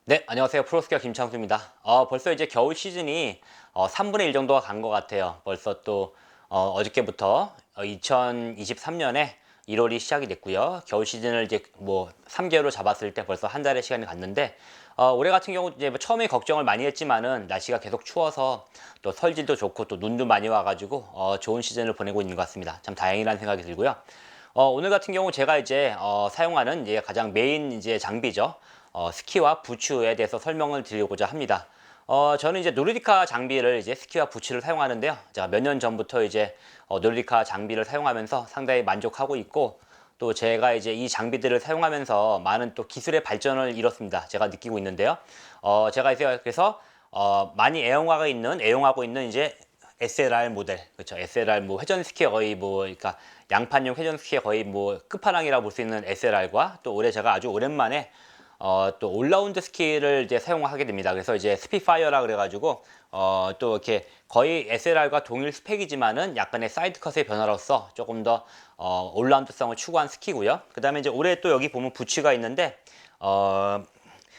네, 안녕하세요. 프로스키어 김창수입니다. 벌써 이제 겨울 시즌이 3분의 1 정도가 간 것 같아요. 벌써 또 어저께부터 2023년에 1월이 시작이 됐고요. 겨울 시즌을 이제 뭐 3개월로 잡았을 때 벌써 한 달의 시간이 갔는데 올해 같은 경우 이제 뭐 처음에 걱정을 많이 했지만은 날씨가 계속 추워서 또 설질도 좋고 또 눈도 많이 와가지고 좋은 시즌을 보내고 있는 것 같습니다. 참 다행이라는 생각이 들고요. 오늘 같은 경우 제가 이제 사용하는 이제 가장 메인 이제 장비죠. 스키와 부츠에 대해서 설명을 드리고자 합니다. 저는 이제 노르디카 장비를 이제 스키와 부츠를 사용하는데요. 제가 몇 년 전부터 이제 노르디카 장비를 사용하면서 상당히 만족하고 있고, 또 제가 이제 이 장비들을 사용하면서 많은 또 기술의 발전을 이뤘습니다. 제가 느끼고 있는데요. 제가 이제 그래서 많이 애용하고 있는 이제 SLR 모델, 그렇죠. SLR 뭐 회전 스키의 거의 뭐 그러니까 양판용 회전 스키의 거의 뭐 끝판왕이라고 볼 수 있는 SLR과 또 올해 제가 아주 오랜만에 또 올라운드 스키를 이제 사용하게 됩니다. 그래서 이제 스피파이어라 그래가지고 또 이렇게 거의 SLR과 동일 스펙이지만은 약간의 사이드 컷의 변화로서 조금 더 올라운드성을 추구한 스키고요. 그다음에 이제 올해 또 여기 보면 부츠가 있는데 어,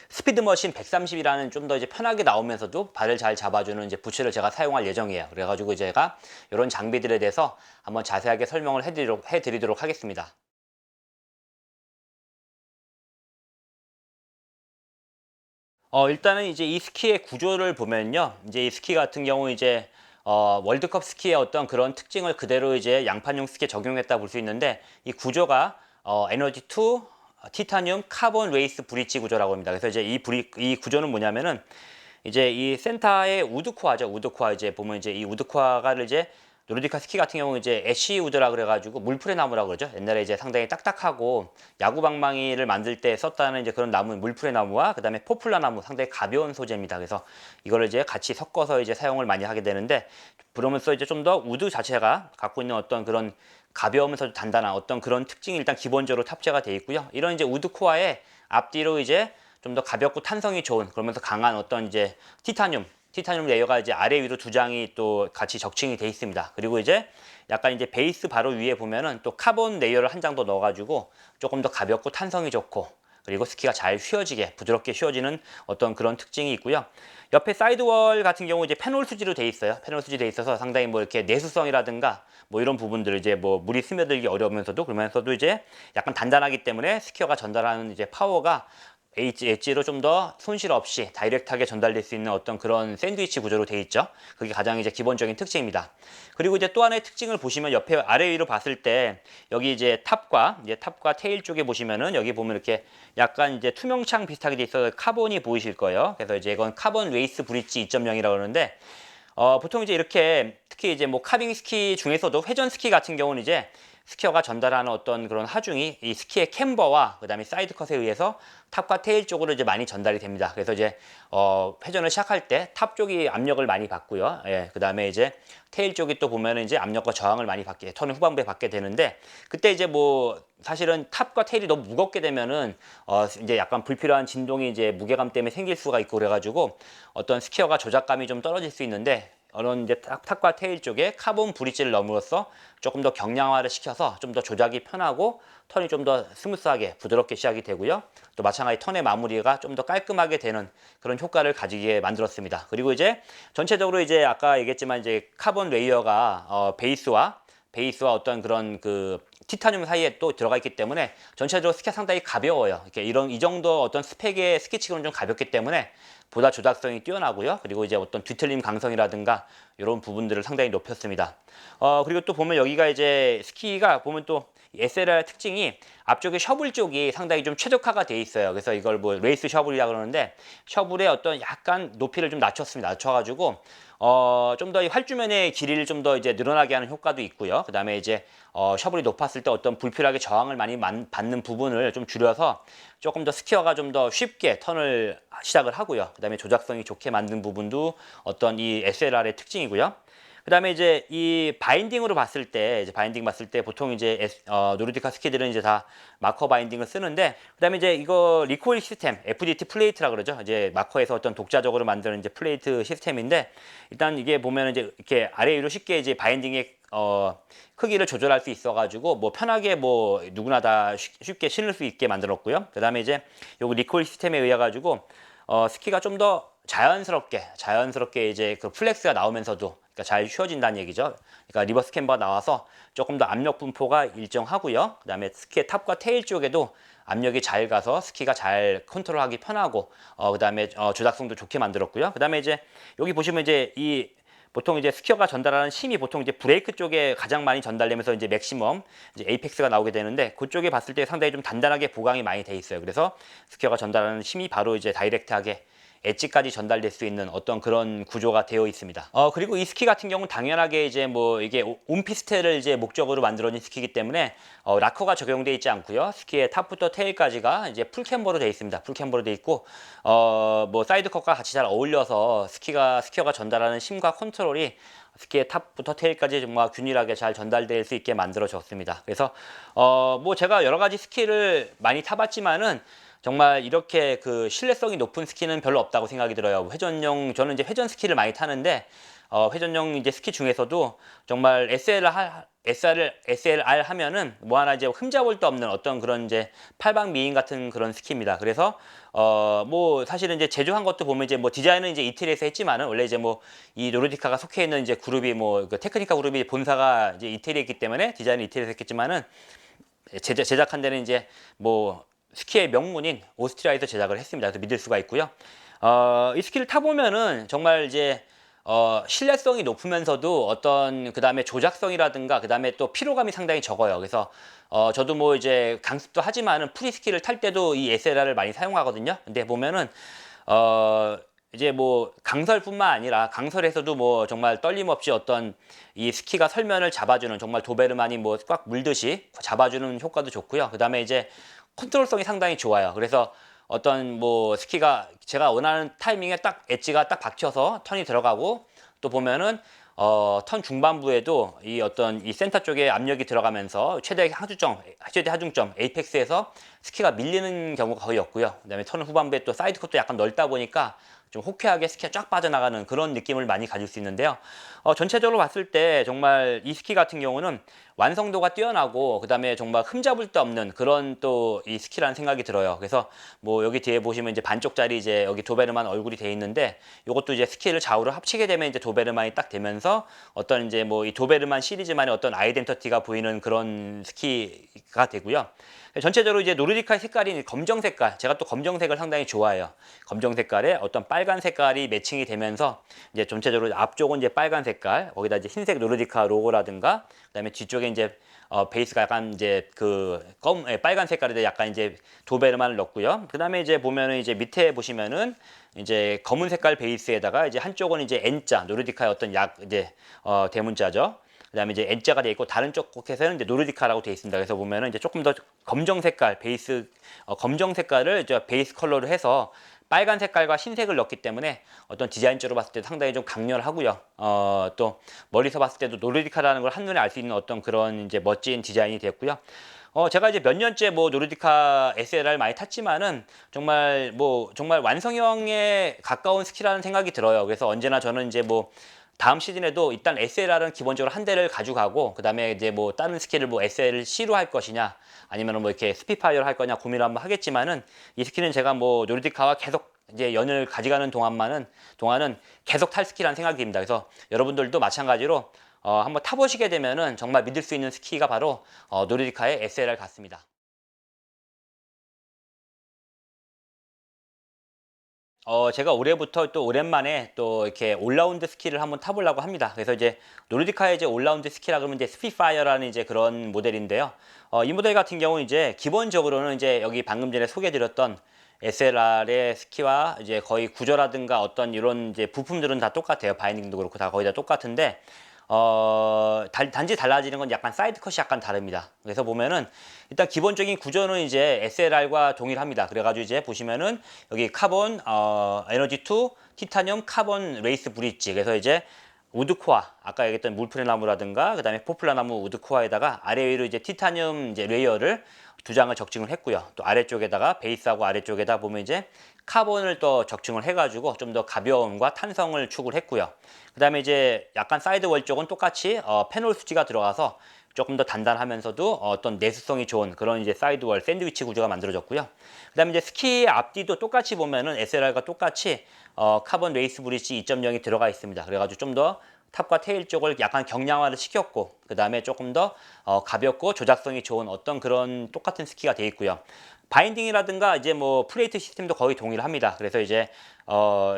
스피드머신 130이라는 좀 더 이제 편하게 나오면서도 발을 잘 잡아주는 이제 부츠를 제가 사용할 예정이에요. 그래가지고 제가 이런 장비들에 대해서 한번 자세하게 설명을 해드리도록 하겠습니다. 일단은 이제 이 스키의 구조를 보면요. 이제 이 스키 같은 경우 이제 월드컵 스키의 어떤 그런 특징을 그대로 이제 양판용 스키에 적용했다 볼 수 있는데, 이 구조가 에너지 2 티타늄 카본 레이스 브릿지 구조라고 합니다. 그래서 이제 이 구조는 뭐냐면은 이제 이 센터의 우드코어죠. 우드코어 이제 보면 이제 이 우드코어를 이제 노르디카 스키 같은 경우 이제 애쉬 우드라 그래가지고 물풀의 나무라고 그러죠. 옛날에 이제 상당히 딱딱하고 야구 방망이를 만들 때 썼다는 이제 그런 나무 물풀의 나무와 그다음에 포플라 나무 상당히 가벼운 소재입니다. 그래서 이거를 이제 같이 섞어서 이제 사용을 많이 하게 되는데, 그러면서 이제 좀 더 우드 자체가 갖고 있는 어떤 그런 가벼우면서도 단단한 어떤 그런 특징이 일단 기본적으로 탑재가 되어 있고요. 이런 이제 우드 코어의 앞뒤로 이제 좀 더 가볍고 탄성이 좋은, 그러면서 강한 어떤 이제 티타늄 레이어가 이제 아래 위로 두 장이 또 같이 적층이 돼 있습니다. 그리고 이제 약간 이제 베이스 바로 위에 보면은 또 카본 레이어를 한 장 더 넣어가지고 조금 더 가볍고 탄성이 좋고, 그리고 스키가 잘 휘어지게 부드럽게 휘어지는 어떤 그런 특징이 있고요. 옆에 사이드월 같은 경우 이제 페놀 수지로 돼 있어요. 페놀 수지 돼 있어서 상당히 뭐 이렇게 내수성이라든가 뭐 이런 부분들 이제 뭐 물이 스며들기 어려우면서도 그러면서도 이제 약간 단단하기 때문에 스키어가 전달하는 이제 파워가 엣지로 좀 더 손실 없이 다이렉트하게 전달될 수 있는 어떤 그런 샌드위치 구조로 되어 있죠. 그게 가장 이제 기본적인 특징입니다. 그리고 이제 또 하나의 특징을 보시면 옆에 아래 위로 봤을 때 여기 이제 탑과 테일 쪽에 보시면은 여기 보면 이렇게 약간 이제 투명창 비슷하게 돼 있어서 카본이 보이실 거예요. 그래서 이제 이건 카본 레이스 브릿지 2.0이라고 그러는데 보통 이제 이렇게 특히 이제 뭐 카빙 스키 중에서도 회전 스키 같은 경우는 이제 스키어가 전달하는 어떤 그런 하중이 이 스키의 캠버와 그다음에 사이드 컷에 의해서 탑과 테일 쪽으로 이제 많이 전달이 됩니다. 그래서 이제 회전을 시작할 때 탑 쪽이 압력을 많이 받고요. 예, 그다음에 이제 테일 쪽이 또 보면은 이제 압력과 저항을 많이 받게, 턴 후반부에 받게 되는데, 그때 이제 뭐 사실은 탑과 테일이 너무 무겁게 되면은 이제 약간 불필요한 진동이 이제 무게감 때문에 생길 수가 있고 그래가지고 어떤 스키어가 조작감이 좀 떨어질 수 있는데, 이런 이제 탑과 테일 쪽에 카본 브릿지를 넣음으로써 조금 더 경량화를 시켜서 좀 더 조작이 편하고 턴이 좀 더 스무스하게 부드럽게 시작이 되고요. 또 마찬가지 턴의 마무리가 좀 더 깔끔하게 되는 그런 효과를 가지게 만들었습니다. 그리고 이제 전체적으로 이제 아까 얘기했지만 이제 카본 레이어가 베이스와 어떤 그런 그 티타늄 사이에 또 들어가 있기 때문에 전체적으로 스키가 상당히 가벼워요. 이렇게 이 정도 어떤 스펙의 스키치고는 좀 가볍기 때문에 보다 조작성이 뛰어나고요. 그리고 이제 어떤 뒤틀림 강성이라든가 이런 부분들을 상당히 높였습니다. 그리고 또 보면 여기가 이제 스키가 보면 또 SLR 특징이 앞쪽에 셔블 쪽이 상당히 좀 최적화가 돼 있어요. 그래서 이걸 뭐 레이스 셔블이라 그러는데, 셔블의 어떤 약간 높이를 좀 낮췄습니다. 낮춰가지고 좀 더 이 활주면의 길이를 좀 더 이제 늘어나게 하는 효과도 있고요. 그 다음에 이제 셔블이 높았을 때 어떤 불필요하게 저항을 많이 받는 부분을 좀 줄여서 조금 더 스키어가 좀 더 쉽게 턴을 시작을 하고요. 그 다음에 조작성이 좋게 만든 부분도 어떤 이 SLR의 특징이고요. 그 다음에 이제 이 바인딩으로 봤을 때, 보통 이제 노르디카 스키들은 이제 다 마커 바인딩을 쓰는데, 그 다음에 이제 이거 리코일 시스템, FDT 플레이트라 그러죠. 이제 마커에서 어떤 독자적으로 만드는 이제 플레이트 시스템인데, 일단 이게 보면 이제 이렇게 아래 위로 쉽게 이제 바인딩의 크기를 조절할 수 있어가지고 뭐 편하게 뭐 누구나 다 쉽게 신을 수 있게 만들었고요. 그 다음에 이제 요거 리코일 시스템에 의해 가지고 스키가 좀 더 자연스럽게 이제 그 플렉스가 나오면서도 그러니까 잘 휘어진다는 얘기죠. 그러니까 리버스 캠버가 나와서 조금 더 압력 분포가 일정하고요. 그다음에 스키의 탑과 테일 쪽에도 압력이 잘 가서 스키가 잘 컨트롤하기 편하고 그다음에 조작성도 좋게 만들었고요. 그다음에 이제 여기 보시면 이제 이 보통 이제 스키어가 전달하는 힘이 보통 이제 브레이크 쪽에 가장 많이 전달되면서 이제 맥시멈, 이제 에이펙스가 나오게 되는데 그쪽에 봤을 때 상당히 좀 단단하게 보강이 많이 돼 있어요. 그래서 스키어가 전달하는 힘이 바로 이제 다이렉트하게 엣지까지 전달될 수 있는 어떤 그런 구조가 되어 있습니다. 그리고 이 스키 같은 경우는 당연하게 이제 뭐 이게 온피스트를 이제 목적으로 만들어진 스키이기 때문에 락커가 적용되어 있지 않고요. 스키의 탑부터 테일까지가 이제 풀캠버로 되어 있습니다. 풀캠버로 되어 있고 뭐 사이드컷과 같이 잘 어울려서 스키어가 전달하는 힘과 컨트롤이 스키의 탑부터 테일까지 정말 균일하게 잘 전달될 수 있게 만들어졌습니다. 그래서 뭐 제가 여러 가지 스키를 많이 타봤지만은 정말 이렇게 그 신뢰성이 높은 스키는 별로 없다고 생각이 들어요. 저는 이제 회전 스키를 많이 타는데 회전용 이제 스키 중에서도 정말 SLR 하면은 뭐 하나 이제 흠잡을 데 없는 어떤 그런 이제 팔방미인 같은 그런 스키입니다. 그래서 뭐 사실은 이제 제조한 것도 보면 이제 뭐 디자인은 이제 이태리에서 했지만은 원래 이제 뭐 이 노르디카가 속해 있는 이제 그룹이 뭐 그 테크니카 그룹이 본사가 이제 이태리에 있기 때문에 디자인은 이태리에서 했겠지만은 제작한 데는 이제 뭐 스키의 명문인 오스트리아에서 제작을 했습니다. 그래서 믿을 수가 있고요. 이 스키를 타보면은 정말 이제 신뢰성이 높으면서도 어떤 그 다음에 조작성이라든가 그 다음에 또 피로감이 상당히 적어요. 그래서 저도 뭐 이제 강습도 하지만은 프리스키를 탈 때도 이 SLR을 많이 사용하거든요. 근데 보면은 이제 뭐 강설뿐만 아니라 강설에서도 뭐 정말 떨림없이 어떤 이 스키가 설면을 잡아주는 정말 도베르만이 뭐 꽉 물듯이 잡아주는 효과도 좋고요. 그 다음에 이제 컨트롤성이 상당히 좋아요. 그래서 어떤 뭐 스키가 제가 원하는 타이밍에 딱 엣지가 딱 박혀서 턴이 들어가고 또 보면은 턴 중반부에도 이 어떤 이 센터 쪽에 압력이 들어가면서 최대 하중점 에이펙스에서 스키가 밀리는 경우가 거의 없고요. 그다음에 턴 후반부에 또 사이드 컷도 약간 넓다 보니까 좀 호쾌하게 스키가 쫙 빠져나가는 그런 느낌을 많이 가질 수 있는데요. 전체적으로 봤을 때 정말 이 스키 같은 경우는 완성도가 뛰어나고 그다음에 정말 흠잡을 데 없는 그런 또 이 스키라는 생각이 들어요. 그래서 뭐 여기 뒤에 보시면 이제 반쪽짜리 이제 여기 도베르만 얼굴이 돼 있는데 이것도 이제 스키를 좌우로 합치게 되면 이제 도베르만이 딱 되면서 어떤 이제 뭐 이 도베르만 시리즈만의 어떤 아이덴티티가 보이는 그런 스키가 되고요. 전체적으로 이제 노르디카의 색깔이 검정 색깔, 제가 또 검정색을 상당히 좋아해요. 검정 색깔에 어떤 빨간 색깔이 매칭이 되면서 이제 전체적으로 앞쪽은 이제 빨간 색깔, 거기다 이제 흰색 노르디카 로고라든가, 그다음에 뒤쪽에 이제 베이스가 약간 이제 빨간 색깔에 약간 이제 도베르만을 넣고요. 그다음에 이제 보면은 이제 밑에 보시면은 이제 검은 색깔 베이스에다가 이제 한쪽은 이제 N자 노르디카의 어떤 이제 대문자죠. 그다음에 이제 N자가 돼 있고 다른 쪽 곳에서는 이제 노르디카라고 돼 있습니다. 그래서 보면은 이제 조금 더 검정 색깔 검정 색깔을 이제 베이스 컬러로 해서 빨간 색깔과 흰색을 넣기 때문에 어떤 디자인적으로 봤을 때 상당히 좀 강렬하고요. 또 멀리서 봤을 때도 노르디카라는 걸 한눈에 알 수 있는 어떤 그런 이제 멋진 디자인이 됐고요. 제가 이제 몇 년째 뭐 노르디카 SLR 많이 탔지만은 정말 완성형에 가까운 스키라는 생각이 들어요. 그래서 언제나 저는 이제 뭐 다음 시즌에도 일단 SLR은 기본적으로 한 대를 가져가고 그다음에 이제 뭐 다른 스키를 뭐 SLC로 할 것이냐 아니면 뭐 이렇게 스피파이어를 할 거냐 고민을 한번 하겠지만은 이 스키는 제가 뭐 노르디카와 계속 이제 연을 가져가는 동안은 계속 탈 스키라는 생각이 듭니다. 그래서 여러분들도 마찬가지로 한번 타보시게 되면은 정말 믿을 수 있는 스키가 바로 노르디카의 SLR 같습니다. 제가 올해부터 또 오랜만에 또 이렇게 올라운드 스키를 한번 타보려고 합니다. 그래서 이제 노르디카의 이제 올라운드 스키라 그러면 이제 스피파이어라는 이제 그런 모델인데요. 이 모델 같은 경우는 이제 기본적으로는 이제 여기 방금 전에 소개드렸던 SLR의 스키와 이제 거의 구조라든가 어떤 이런 이제 부품들은 다 똑같아요. 바이닝도 그렇고 다 거의 다 똑같은데 단지 달라지는 건 약간 사이드 컷이 약간 다릅니다. 그래서 보면은 일단 기본적인 구조는 이제 SLR과 동일합니다. 그래가지고 이제 보시면은 여기 카본 에너지 2 티타늄 카본 레이스 브릿지 그래서 이제 우드코어 아까 얘기했던 물프레나무라든가 그다음에 포플라나무 우드코어에다가 아래 위로 이제 티타늄 이제 레이어를 두 장을 적층을 했고요. 또 아래쪽에다가 베이스하고 아래쪽에다 보면 이제 카본을 또 적층을 해가지고 좀 더 가벼움과 탄성을 추구를 했고요. 그 다음에 이제 약간 사이드 월 쪽은 똑같이 페놀 수지가 들어가서 조금 더 단단하면서도 어떤 내수성이 좋은 그런 이제 사이드월 샌드위치 구조가 만들어졌고요. 그다음에 이제 스키 앞뒤도 똑같이 보면은 SLR과 똑같이 카본 레이스 브릿지 2.0이 들어가 있습니다. 그래가지고 좀 더 탑과 테일 쪽을 약간 경량화를 시켰고, 그 다음에 조금 더 가볍고 조작성이 좋은 어떤 그런 똑같은 스키가 되어 있고요. 바인딩이라든가 이제 뭐 플레이트 시스템도 거의 동일합니다. 그래서 이제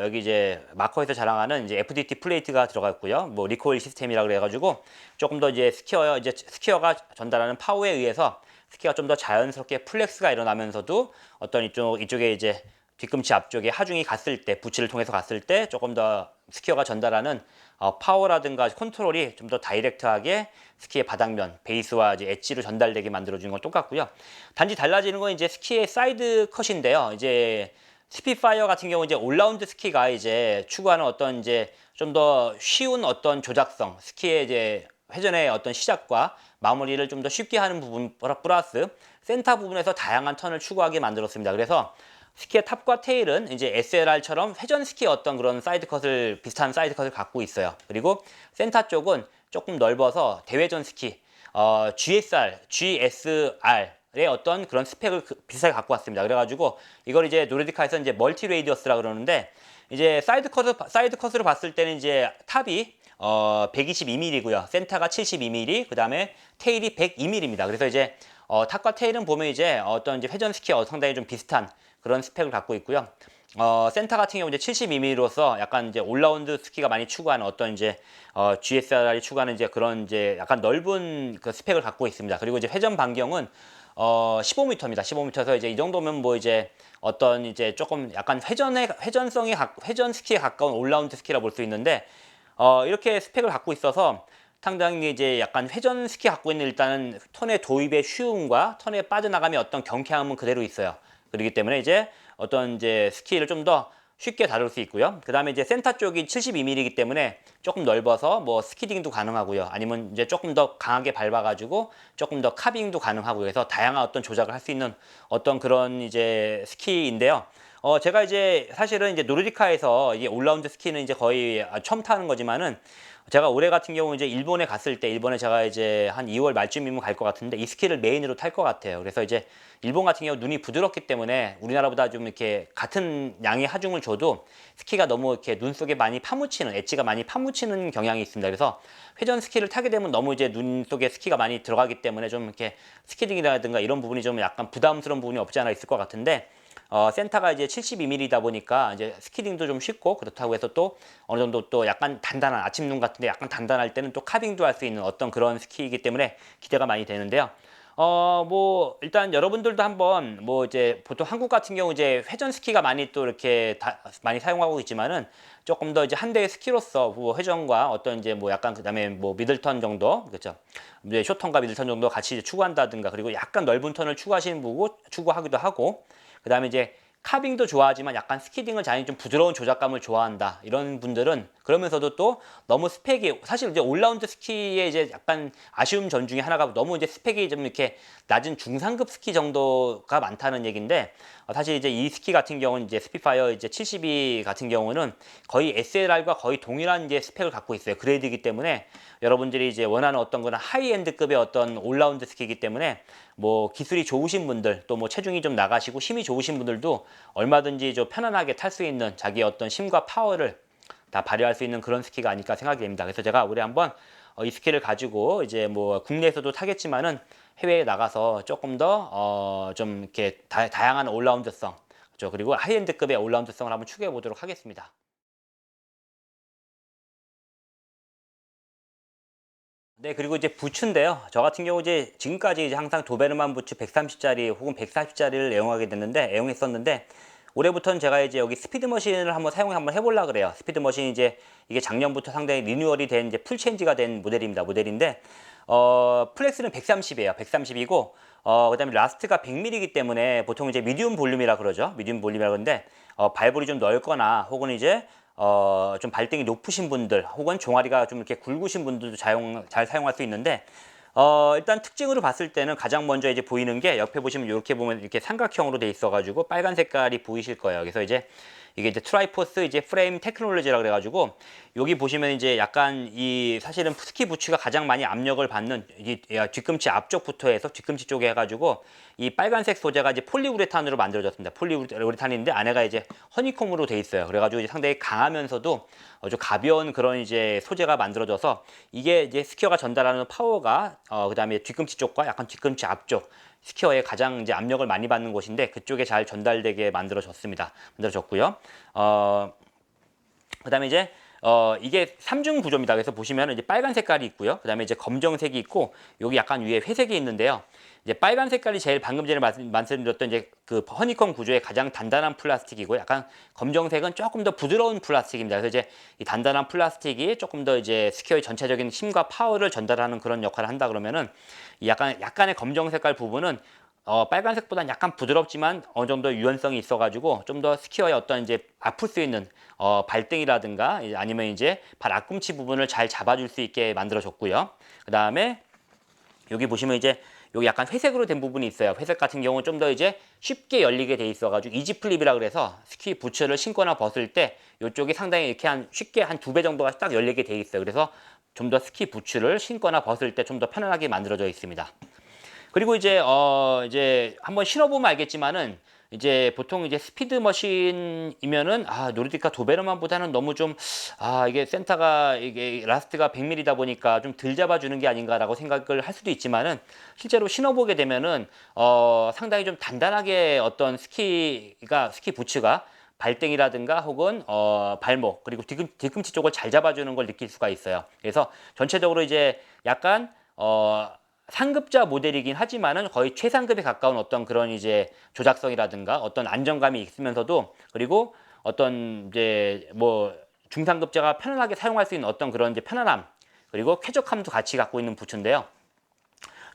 여기 이제 마커에서 자랑하는 이제 FDT 플레이트가 들어가 있고요. 뭐 리코일 시스템이라 그래가지고 조금 더 이제 스키어가 전달하는 파워에 의해서 스키가 좀 더 자연스럽게 플렉스가 일어나면서도 어떤 이쪽에 이제 뒤꿈치 앞쪽에 하중이 갔을 때, 부치를 통해서 갔을 때 조금 더 스키어가 전달하는 파워라든가 컨트롤이 좀 더 다이렉트하게 스키의 바닥면, 베이스와 이제 엣지로 전달되게 만들어주는 건 똑같고요. 단지 달라지는 건 이제 스키의 사이드 컷인데요. 이제 스피파이어 같은 경우 이제 올라운드 스키가 이제 추구하는 어떤 이제 좀 더 쉬운 어떤 조작성, 스키의 이제 회전의 어떤 시작과 마무리를 좀 더 쉽게 하는 부분 플러스 센터 부분에서 다양한 턴을 추구하게 만들었습니다. 그래서 스키의 탑과 테일은 이제 SLR처럼 회전 스키의 어떤 그런 비슷한 사이드 컷을 갖고 있어요. 그리고 센터 쪽은 조금 넓어서 대회전 스키, GSR의 어떤 그런 스펙을 비슷하게 갖고 왔습니다. 그래가지고 이걸 이제 노르디카에서 이제 멀티 레이디어스라 그러는데, 이제 사이드 컷으로 봤을 때는 이제 탑이 122mm고요. 센터가 72mm, 그 다음에 테일이 102mm입니다. 그래서 이제 탑과 테일은 보면 이제 어떤 이제 회전 스키와 상당히 좀 비슷한 그런 스펙을 갖고 있고요. 센터 같은 경우 이제 72mm로서 약간 이제 올라운드 스키가 많이 추구하는 어떤 이제 GSR이 추구하는 이제 그런 이제 약간 넓은 그 스펙을 갖고 있습니다. 그리고 이제 회전 반경은 15m입니다. 15m에서 이제 이 정도면 뭐 이제 어떤 이제 조금 약간 회전 스키에 가까운 올라운드 스키라 볼 수 있는데, 이렇게 스펙을 갖고 있어서 상당히 이제 약간 회전 스키 갖고 있는 일단은 턴의 도입의 쉬움과 턴의 빠져나감의 어떤 경쾌함은 그대로 있어요. 그렇기 때문에 이제 어떤 이제 스키를 좀 더 쉽게 다룰 수 있고요. 그 다음에 이제 센터 쪽이 72mm이기 때문에 조금 넓어서 뭐 스키딩도 가능하고요. 아니면 이제 조금 더 강하게 밟아가지고 조금 더 카빙도 가능하고요. 그래서 다양한 어떤 조작을 할 수 있는 어떤 그런 이제 스키인데요. 제가 이제 사실은 이제 노르디카에서 이게 올라운드 스키는 이제 거의 처음 타는 거지만은, 제가 올해 같은 경우 이제 일본에 갔을 때, 일본에 제가 이제 한 2월 말쯤이면 갈 것 같은데 이 스키를 메인으로 탈 것 같아요. 그래서 이제 일본 같은 경우 눈이 부드럽기 때문에 우리나라보다 좀 이렇게 같은 양의 하중을 줘도 스키가 너무 이렇게 눈 속에 많이 파묻히는, 엣지가 많이 파묻히는 경향이 있습니다. 그래서 회전 스키를 타게 되면 너무 이제 눈 속에 스키가 많이 들어가기 때문에 좀 이렇게 스키딩이라든가 이런 부분이 좀 약간 부담스러운 부분이 없지 않아 있을 것 같은데, 센터가 이제 72mm이다 보니까 이제 스키딩도 좀 쉽고, 그렇다고 해서 또 어느 정도 또 약간 단단한, 아침 눈 같은데 약간 단단할 때는 또 카빙도 할 수 있는 어떤 그런 스키이기 때문에 기대가 많이 되는데요. 뭐 일단 여러분들도 한번 뭐 이제 보통 한국 같은 경우 이제 회전 스키가 많이 또 이렇게 많이 사용하고 있지만은, 조금 더 이제 한 대의 스키로서 뭐 회전과 어떤 이제 뭐 약간 그다음에 뭐 미들턴 정도, 그렇죠? 이제 쇼턴과 미들턴 정도 같이 이제 추구한다든가, 그리고 약간 넓은 턴을 추구하시는 분고 추구하기도 하고, 그 다음에 이제 카빙도 좋아하지만 약간 스키딩을 자연히 좀 부드러운 조작감을 좋아한다, 이런 분들은, 그러면서도 또 너무 스펙이, 사실 이제 올라운드 스키의 이제 약간 아쉬운 점 중에 하나가 너무 이제 스펙이 좀 이렇게 낮은 중상급 스키 정도가 많다는 얘기인데, 사실 이제 이 스키 같은 경우는 이제 스피파이어 이제 72 같은 경우는 거의 SLR과 거의 동일한 이제 스펙을 갖고 있어요. 그레이드이기 때문에 여러분들이 이제 원하는 어떤 거나 하이엔드급의 어떤 올라운드 스키이기 때문에 뭐 기술이 좋으신 분들, 또 뭐 체중이 좀 나가시고 힘이 좋으신 분들도 얼마든지 좀 편안하게 탈 수 있는 자기의 어떤 힘과 파워를 다 발휘할 수 있는 그런 스키가 아닐까 생각이 됩니다. 그래서 제가 올해 한번 이 스키를 가지고 이제 뭐 국내에서도 타겠지만은 해외에 나가서 조금 더 좀 이렇게 다양한 올라운드성, 그렇죠? 그리고 하이엔드급의 올라운드성을 한번 추구해 보도록 하겠습니다. 네, 그리고 이제 부츠인데요. 저 같은 경우 이제 지금까지 이제 항상 도베르만 부츠 130짜리 혹은 140짜리를 애용했었는데, 올해부터는 제가 이제 여기 스피드 머신을 한번 해보려고 그래요. 스피드 머신 이제 이게 작년부터 상당히 리뉴얼이 된 이제 풀 체인지가 된 모델인데, 플렉스는 130이에요. 130이고, 그다음에 라스트가 100mm이기 때문에 보통 이제 미디움 볼륨이라 그러죠. 미디움 볼륨이라 그러는데, 발볼이 좀 넓거나 혹은 이제 좀 발등이 높으신 분들 혹은 종아리가 좀 이렇게 굵으신 분들도 잘 사용할 수 있는데, 일단 특징으로 봤을 때는 가장 먼저 이제 보이는 게, 옆에 보시면 이렇게 보면 이렇게 삼각형으로 돼 있어 가지고 빨간 색깔이 보이실 거예요. 그래서 이제 이게 이제 트라이포스 이제 프레임 테크놀로지라 그래가지고 여기 보시면 이제 약간 이 사실은 스키 부츠가 가장 많이 압력을 받는 이 뒤꿈치 앞쪽부터 해서 뒤꿈치 쪽에 해가지고 이 빨간색 소재가 이제 폴리우레탄으로 만들어졌습니다. 폴리우레탄인데 안에가 이제 허니콤으로 돼 있어요. 그래가지고 이제 상당히 강하면서도 아주 가벼운 그런 이제 소재가 만들어져서 이게 이제 스키어가 전달하는 파워가 그다음에 뒤꿈치 쪽과 약간 뒤꿈치 앞쪽 스퀘어에 가장 이제 압력을 많이 받는 곳인데 그쪽에 잘 전달되게 만들어졌고요. 그다음에 이제 이게 3중 구조입니다. 그래서 보시면 이제 빨간 색깔이 있고요. 그다음에 이제 검정색이 있고 여기 약간 위에 회색이 있는데요. 이제 빨간 색깔이 제일 방금 전에 말씀드렸던 이제 그 허니콤 구조의 가장 단단한 플라스틱이고 약간 검정색은 조금 더 부드러운 플라스틱입니다. 그래서 이제 이 단단한 플라스틱이 조금 더 이제 스퀘어의 전체적인 힘과 파워를 전달하는 그런 역할을 한다 그러면은 약간의 검정 색깔 부분은 빨간색보다는 약간 부드럽지만 어느 정도 유연성이 있어가지고 좀 더 스키어의 어떤 이제 아플 수 있는 발등이라든가 아니면 이제 발 앞꿈치 부분을 잘 잡아줄 수 있게 만들어졌고요. 그 다음에 여기 보시면 이제 여기 약간 회색으로 된 부분이 있어요. 회색 같은 경우는 좀 더 이제 쉽게 열리게 돼 있어가지고 이지 플립이라 그래서 스키 부츠를 신거나 벗을 때 이쪽이 상당히 이렇게 쉽게 한 2배 정도가 딱 열리게 돼 있어요. 그래서 좀 더 스키 부츠를 신거나 벗을 때 좀 더 편안하게 만들어져 있습니다. 그리고 이제 한번 신어보면 알겠지만은 이제 보통 이제 스피드 머신이면은 노르디카 도베르만보다는 너무 좀 이게 센터가 이게 라스트가 100mm다 보니까 좀 덜 잡아주는 게 아닌가라고 생각을 할 수도 있지만은 실제로 신어보게 되면은 상당히 좀 단단하게 어떤 스키 부츠가 발등이라든가 혹은 발목 그리고 뒤꿈치 쪽을 잘 잡아주는 걸 느낄 수가 있어요. 그래서 전체적으로 이제 약간 상급자 모델이긴 하지만은 거의 최상급에 가까운 어떤 그런 이제 조작성이라든가 어떤 안정감이 있으면서도 그리고 어떤 이제 뭐 중상급자가 편안하게 사용할 수 있는 어떤 그런 이제 편안함 그리고 쾌적함도 같이 갖고 있는 부츠인데요.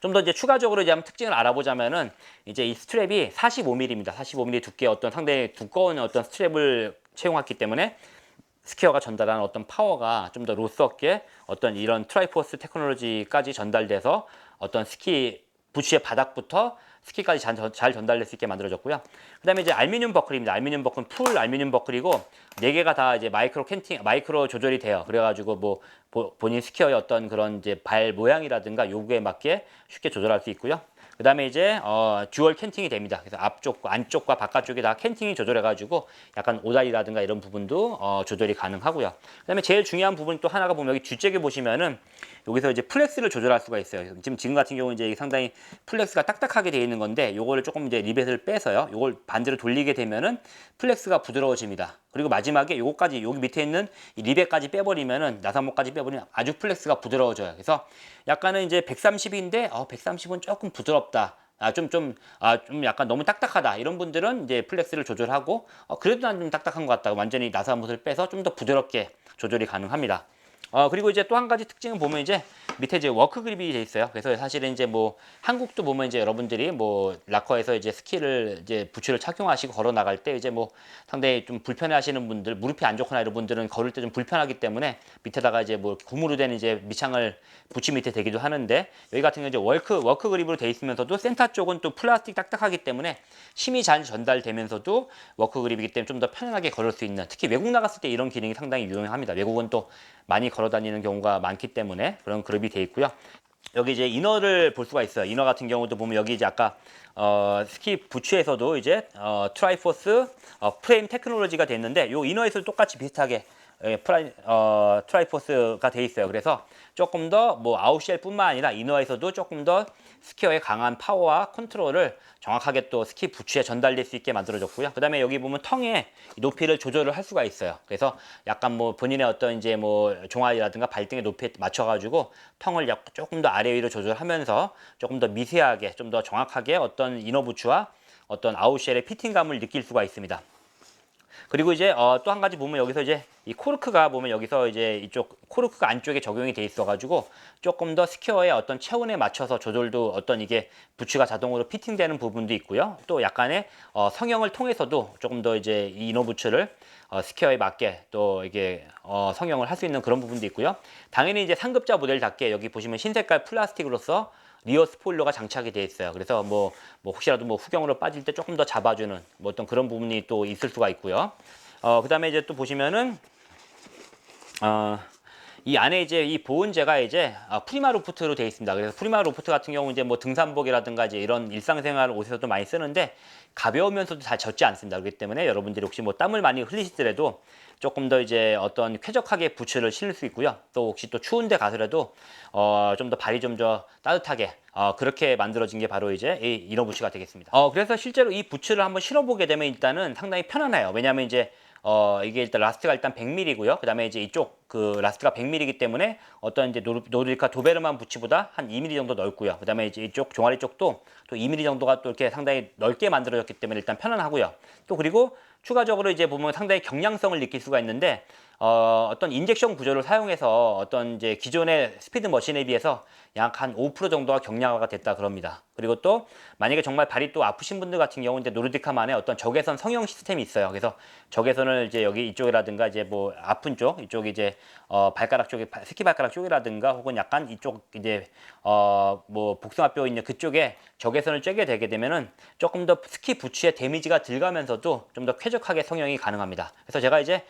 좀 더 이제 추가적으로 이제 한번 특징을 알아보자면은 이제 이 스트랩이 45mm입니다. 45mm 두께의 어떤 상당히 두꺼운 어떤 스트랩을 채용했기 때문에 스퀘어가 전달하는 어떤 파워가 좀 더 로스없게 어떤 이런 트라이포스 테크놀로지까지 전달돼서 어떤 스키 부츠의 바닥부터 스키까지 잘 전달될 수 있게 만들어졌고요. 그다음에 이제 알루미늄 버클입니다. 알루미늄 버클은 풀 알루미늄 버클이고 4개가 다 이제 마이크로 조절이 돼요. 그래가지고 뭐 본인 스키어의 어떤 그런 이제 발 모양이라든가 요구에 맞게 쉽게 조절할 수 있고요. 그 다음에 이제 듀얼 캔팅이 됩니다. 그래서 앞쪽과 안쪽과 바깥쪽에 다 캔팅이 조절해가지고 약간 오다리라든가 이런 부분도 조절이 가능하고요. 그 다음에 제일 중요한 부분 또 하나가 보면 여기 뒷쪽에 보시면은 여기서 이제 플렉스를 조절할 수가 있어요. 지금 같은 경우는 이제 상당히 플렉스가 딱딱하게 되어 있는 건데 요거를 조금 이제 리벳을 빼서요. 요걸 반대로 돌리게 되면은 플렉스가 부드러워집니다. 그리고 마지막에 요거까지 여기 밑에 있는 이 리벳까지 빼버리면은 나사못까지 빼버리면 아주 플렉스가 부드러워져요. 그래서 약간은 이제 130인데 130은 조금 부드럽다. 좀 약간 너무 딱딱하다. 이런 분들은 이제 플렉스를 조절하고 그래도 난 좀 딱딱한 것 같다. 완전히 나사못을 빼서 좀 더 부드럽게 조절이 가능합니다. 그리고 이제 또 한 가지 특징은 보면 이제 밑에 이제 워크 그립이 돼 있어요. 그래서 사실은 이제 뭐 한국도 보면 이제 여러분들이 뭐 락커에서 이제 스키를 이제 부츠를 착용하시고 걸어 나갈 때 이제 뭐 상당히 좀 불편해 하시는 분들, 무릎이 안 좋거나 이런 분들은 걸을 때 좀 불편하기 때문에 밑에다가 이제 뭐 고무로 된 이제 밑창을 부츠 밑에 대기도 하는데 여기 같은 경우 이제 워크 그립으로 돼 있으면서도 센터 쪽은 또 플라스틱 딱딱하기 때문에 힘이 잘 전달되면서도 워크 그립이기 때문에 좀 더 편안하게 걸을 수 있는 특히 외국 나갔을 때 이런 기능이 상당히 유용합니다. 외국은 또 많이 걸어 다니는 경우가 많기 때문에 그런 그립이 돼 있고요. 여기 이제 이너를 볼 수가 있어요. 이너 같은 경우도 보면 여기 이제 아까 스키 부츠에서도 이제 트라이포스 프레임 테크놀로지가 됐는데 요 이너에서도 똑같이 비슷하게 트라이포스가 돼 있어요. 그래서 조금 더 뭐 아웃쉘뿐만 아니라 이너에서도 조금 더 스키어의 강한 파워와 컨트롤을 정확하게 또 스키 부츠에 전달될 수 있게 만들어졌고요. 그 다음에 여기 보면 텅의 높이를 조절을 할 수가 있어요. 그래서 약간 뭐 본인의 어떤 이제 뭐 종아리라든가 발등의 높이에 맞춰가지고 텅을 조금 더 아래 위로 조절하면서 조금 더 미세하게 좀 더 정확하게 어떤 이너 부츠와 어떤 아웃쉘의 피팅감을 느낄 수가 있습니다. 그리고 이제 또 한 가지 보면 여기서 이제 이 코르크가 보면 여기서 이제 이쪽 코르크가 안쪽에 적용이 돼 있어 가지고 조금 더 스퀘어의 어떤 체온에 맞춰서 조절도 어떤 이게 부츠가 자동으로 피팅되는 부분도 있고요. 또 약간의 성형을 통해서도 조금 더 이제 이 이너 부츠를 스퀘어에 맞게 또 이게 성형을 할 수 있는 그런 부분도 있고요. 당연히 이제 상급자 모델답게 여기 보시면 흰색깔 플라스틱으로서 리어 스포일러가 장착이 되어 있어요. 그래서 혹시라도 뭐 후경으로 빠질 때 조금 더 잡아주는 뭐 어떤 그런 부분이 또 있을 수가 있고요. 그다음에 이제 또 보시면은 이 안에 이제 이 보온재가 이제 프리마 로프트로 되어 있습니다. 그래서 프리마 로프트 같은 경우 이제 뭐 등산복이라든가 이제 이런 일상생활 옷에서도 많이 쓰는데 가벼우면서도 잘 젖지 않습니다. 그렇기 때문에 여러분들이 혹시 뭐 땀을 많이 흘리시더라도 조금 더 이제 어떤 쾌적하게 부츠를 신을 수 있고요. 또 혹시 또 추운데 가더라도 좀 더 발이 좀 더 따뜻하게 그렇게 만들어진 게 바로 이제 이 이너 부츠가 되겠습니다. 그래서 실제로 이 부츠를 한번 신어보게 되면 일단은 상당히 편안해요. 왜냐하면 이제 이게 일단 라스트가 일단 100mm고요. 그다음에 이제 이쪽 그 라스트가 100mm이기 때문에 어떤 이제 노르디카 도베르만 부츠보다 한 2mm 정도 넓고요. 그다음에 이제 이쪽 종아리 쪽도 또 2mm 정도가 또 이렇게 상당히 넓게 만들어졌기 때문에 일단 편안하고요. 또 그리고 추가적으로 이제 보면 상당히 경량성을 느낄 수가 있는데 어떤 인젝션 구조를 사용해서 어떤 이제 기존의 스피드 머신에 비해서 약 한 5% 정도가 경량화가 됐다 그럽니다. 그리고 또 만약에 정말 발이 또 아프신 분들 같은 경우는 이제 노르디카만의 어떤 적외선 성형 시스템이 있어요. 그래서 적외선을 이제 여기 이쪽이라든가 이제 뭐 아픈 쪽 이쪽 이제 발가락 쪽에 새끼 발가락 쪽이라든가 혹은 약간 이쪽 이제 뭐 복숭아뼈 있는 그쪽에 적외선을 쬐게 되게 되면은 조금 더 스키 부츠에 데미지가 들어가면서도 좀 더 쾌적하게 성형이 가능합니다. 그래서 제가 이제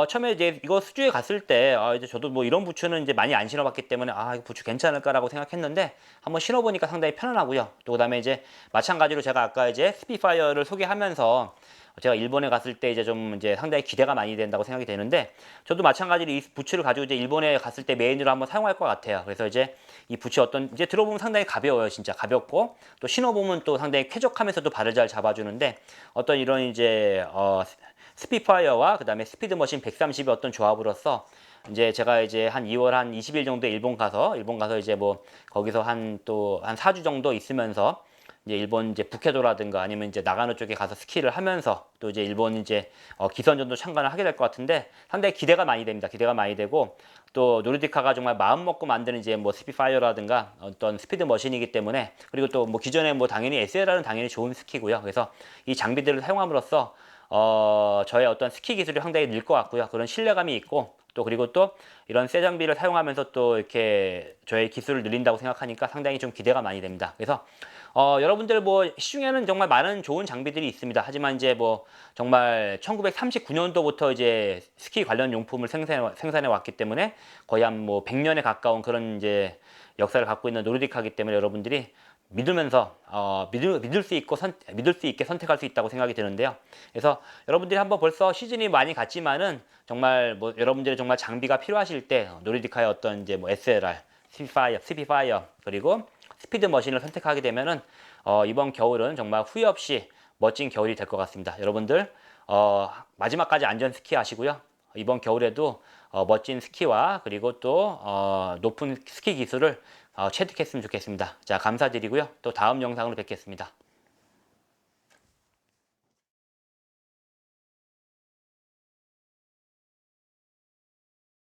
처음에 이제 이거 수주에 갔을 때 이제 저도 뭐 이런 부츠는 이제 많이 안 신어봤기 때문에 이거 부츠 괜찮을까라고 생각했는데 한번 신어보니까 상당히 편안하고요. 또 그다음에 이제 마찬가지로 제가 아까 이제 스피파이어를 소개하면서 제가 일본에 갔을 때 이제 좀 이제 상당히 기대가 많이 된다고 생각이 되는데 저도 마찬가지로 이 부츠를 가지고 이제 일본에 갔을 때 메인으로 한번 사용할 것 같아요. 그래서 이제 이 부츠 어떤 이제 들어보면 상당히 가벼워요. 진짜 가볍고 또 신어보면 또 상당히 쾌적하면서도 발을 잘 잡아주는데 어떤 이런 이제 스피파이어와 그다음에 스피드머신 130의 어떤 조합으로서 이제 제가 이제 한 2월 한 20일 정도 일본 가서 이제 뭐 거기서 한 4주 정도 있으면서 이제 일본 이제 북해도라든가 아니면 이제 나가노 쪽에 가서 스키를 하면서 또 이제 일본 이제 기선전도 참관을 하게 될 것 같은데 상당히 기대가 많이 됩니다. 기대가 많이 되고 또 노르디카가 정말 마음 먹고 만드는 이제 뭐 스피파이어라든가 어떤 스피드 머신이기 때문에 그리고 또 뭐 기존에 뭐 당연히 SLR은 당연히 좋은 스키고요. 그래서 이 장비들을 사용함으로써 저의 어떤 스키 기술이 상당히 늘 것 같고요. 그런 신뢰감이 있고 또 그리고 또 이런 새 장비를 사용하면서 또 이렇게 저의 기술을 늘린다고 생각하니까 상당히 좀 기대가 많이 됩니다. 그래서 여러분들 뭐 시중에는 정말 많은 좋은 장비들이 있습니다. 하지만 이제 뭐 정말 1939년도부터 이제 스키 관련 용품을 생산해 왔기 때문에 거의 한 뭐 100년에 가까운 그런 이제 역사를 갖고 있는 노르디카이기 때문에 여러분들이 믿으면서 믿을 수 있게 선택할 수 있다고 생각이 드는데요. 그래서 여러분들이 한번 벌써 시즌이 많이 갔지만은 정말 뭐 여러분들이 정말 장비가 필요하실 때 노르디카의 어떤 이제 뭐 SLR, 스피파이어 그리고 스피드 머신을 선택하게 되면은 이번 겨울은 정말 후회 없이 멋진 겨울이 될 것 같습니다. 여러분들 마지막까지 안전 스키 하시고요. 이번 겨울에도 멋진 스키와 그리고 또 높은 스키 기술을 체득했으면 좋겠습니다. 자, 감사드리고요. 또 다음 영상으로 뵙겠습니다.